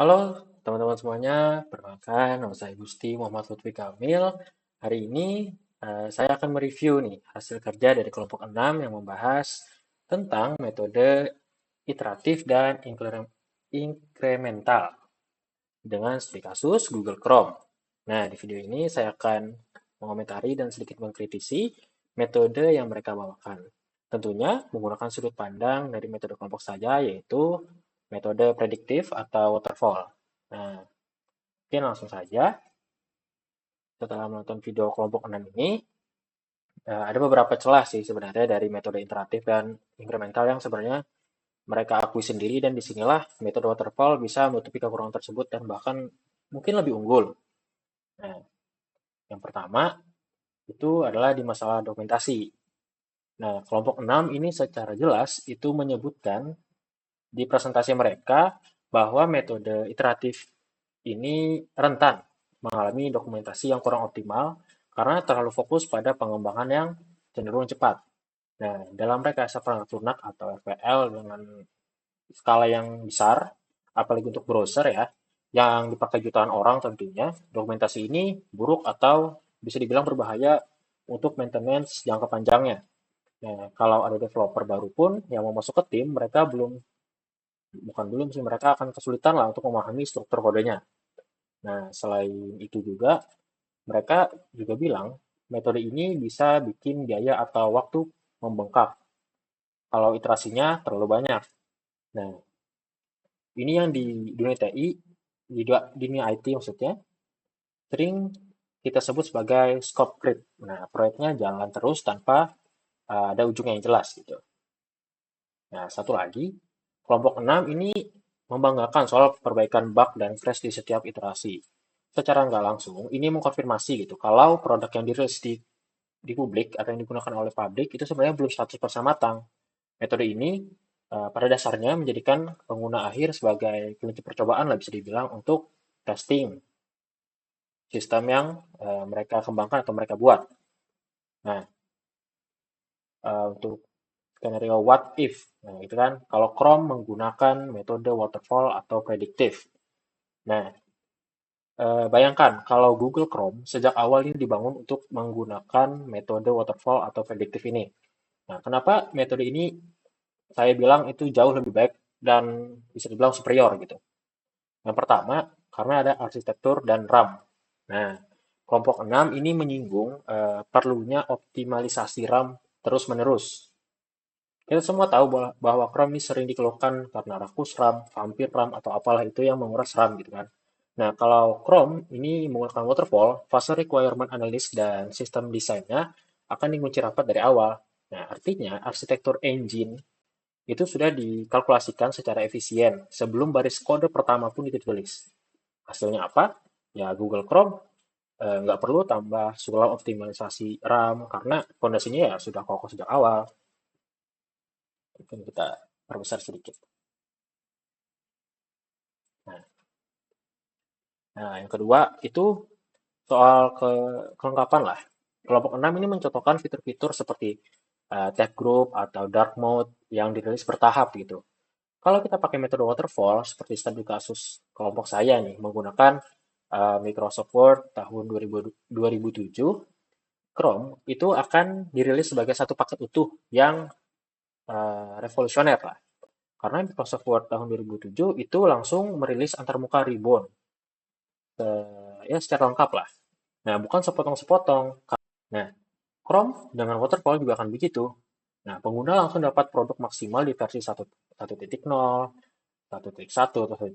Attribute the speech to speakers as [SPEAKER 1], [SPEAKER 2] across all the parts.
[SPEAKER 1] Halo teman-teman semuanya, perkenalkan nama saya Gusti Muhammad Lutfi Kamil. Hari ini saya akan mereview nih hasil kerja dari kelompok 6 yang membahas tentang metode iteratif dan inkremental dengan studi kasus Google Chrome. Nah, di video ini saya akan mengomentari dan sedikit mengkritisi metode yang mereka bawakan. Tentunya menggunakan sudut pandang dari metode kelompok saja, yaitu metode prediktif atau waterfall. Nah, mungkin langsung saja. Setelah menonton video kelompok 6 ini, ada beberapa celah sih sebenarnya dari metode iteratif dan inkremental yang sebenarnya mereka akui sendiri, dan disinilah metode waterfall bisa menutupi kekurangan tersebut dan bahkan mungkin lebih unggul. Nah, yang pertama itu adalah di masalah dokumentasi. Nah, kelompok 6 ini secara jelas itu menyebutkan di presentasi mereka bahwa metode iteratif ini rentan mengalami dokumentasi yang kurang optimal karena terlalu fokus pada pengembangan yang cenderung cepat. Nah, dalam rekayasa perangkat lunak atau FPL dengan skala yang besar, apalagi untuk browser ya, yang dipakai jutaan orang tentunya, dokumentasi ini buruk atau bisa dibilang berbahaya untuk maintenance jangka panjangnya. Nah, kalau ada developer baru pun yang mau masuk ke tim, mereka bukan belum sih, mereka akan kesulitan lah untuk memahami struktur kodenya. Nah, selain itu juga, mereka juga bilang metode ini bisa bikin biaya atau waktu membengkak kalau iterasinya terlalu banyak. Nah, ini yang di dunia TI, di dunia IT maksudnya, sering kita sebut sebagai scope creep. Nah, proyeknya jalan terus tanpa ada ujungnya yang jelas gitu. Nah, satu lagi, kelompok 6 ini membanggakan soal perbaikan bug dan crash di setiap iterasi. Secara nggak langsung, ini mengkonfirmasi gitu, kalau produk yang dirilis di publik atau yang digunakan oleh publik itu sebenarnya belum 100% matang. Metode ini pada dasarnya menjadikan pengguna akhir sebagai kelinci percobaan lah bisa dibilang untuk testing sistem yang mereka kembangkan atau mereka buat. Nah, untuk skenario what if, nah itu kan kalau Chrome menggunakan metode waterfall atau prediktif. Nah, bayangkan kalau Google Chrome sejak awal ini dibangun untuk menggunakan metode waterfall atau prediktif ini. Nah, kenapa metode ini saya bilang itu jauh lebih baik dan bisa dibilang superior gitu. Yang pertama, karena ada arsitektur dan RAM. Nah, kelompok 6 ini menyinggung perlunya optimalisasi RAM terus-menerus. Kita semua tahu bahwa Chrome ini sering dikeluhkan karena rakus RAM, vampir RAM, atau apalah itu yang menguras RAM gitu kan. Nah, kalau Chrome ini menggunakan waterfall, fase requirement analysis dan sistem desainnya akan dikunci rapat dari awal. Nah, artinya arsitektur engine itu sudah dikalkulasikan secara efisien sebelum baris kode pertama pun ditulis. Hasilnya apa? Ya Google Chrome nggak perlu tambah sulam optimalisasi RAM karena fondasinya ya sudah kokoh sejak awal. Mungkin kita perbesar sedikit. Nah, yang kedua itu soal kelengkapan lah. Kelompok 6 ini mencontohkan fitur-fitur seperti tab group atau dark mode yang dirilis bertahap gitu. Kalau kita pakai metode waterfall, seperti studi kasus kelompok saya nih, menggunakan Microsoft Word tahun 2007, Chrome itu akan dirilis sebagai satu paket utuh yang revolusioner lah. Karena Microsoft Word tahun 2007 itu langsung merilis antarmuka ribbon, ya secara lengkap lah. Nah, bukan sepotong-sepotong. Nah, Chrome dengan waterfall juga akan begitu. Nah, pengguna langsung dapat produk maksimal di versi 1.0, 1.1 atau 1.2,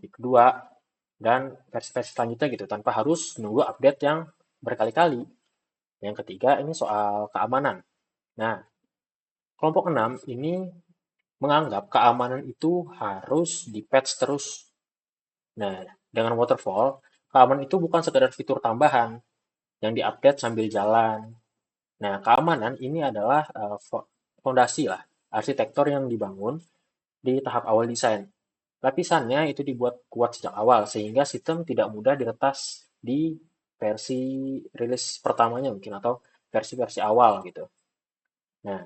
[SPEAKER 1] dan versi-versi selanjutnya gitu, tanpa harus nunggu update yang berkali-kali. Yang ketiga, ini soal keamanan. Nah, kelompok 6 ini menganggap keamanan itu harus di-patch terus. Nah, dengan waterfall, keamanan itu bukan sekedar fitur tambahan yang diupdate sambil jalan. Nah, keamanan ini adalah fondasi lah, arsitektur yang dibangun di tahap awal desain. Lapisannya itu dibuat kuat sejak awal, sehingga sistem tidak mudah diretas di versi rilis pertamanya mungkin, atau versi-versi awal gitu. Nah,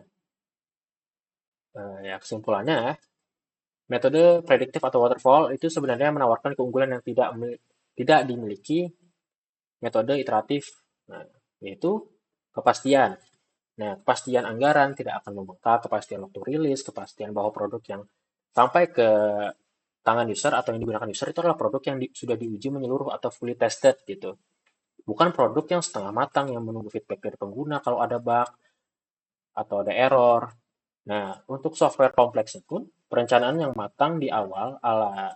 [SPEAKER 1] ya kesimpulannya, Metode prediktif atau waterfall itu sebenarnya menawarkan keunggulan yang tidak dimiliki metode iteratif, nah, yaitu kepastian. Nah, kepastian anggaran tidak akan membengkak, kepastian waktu rilis, kepastian bahwa produk yang sampai ke tangan user atau yang digunakan user itu adalah produk yang sudah diuji menyeluruh atau fully tested gitu. Bukan produk yang setengah matang yang menunggu feedback dari pengguna kalau ada bug atau ada error. Nah, untuk software kompleksnya pun, perencanaan yang matang di awal ala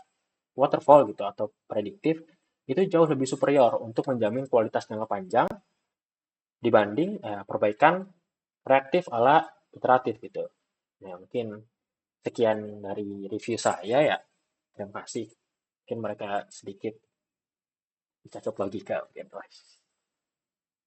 [SPEAKER 1] waterfall gitu atau prediktif itu jauh lebih superior untuk menjamin kualitas jangka panjang dibanding perbaikan reaktif ala iteratif gitu. Nah, mungkin sekian dari review saya ya. Terima kasih. Mungkin mereka sedikit dicacok logika mungkin.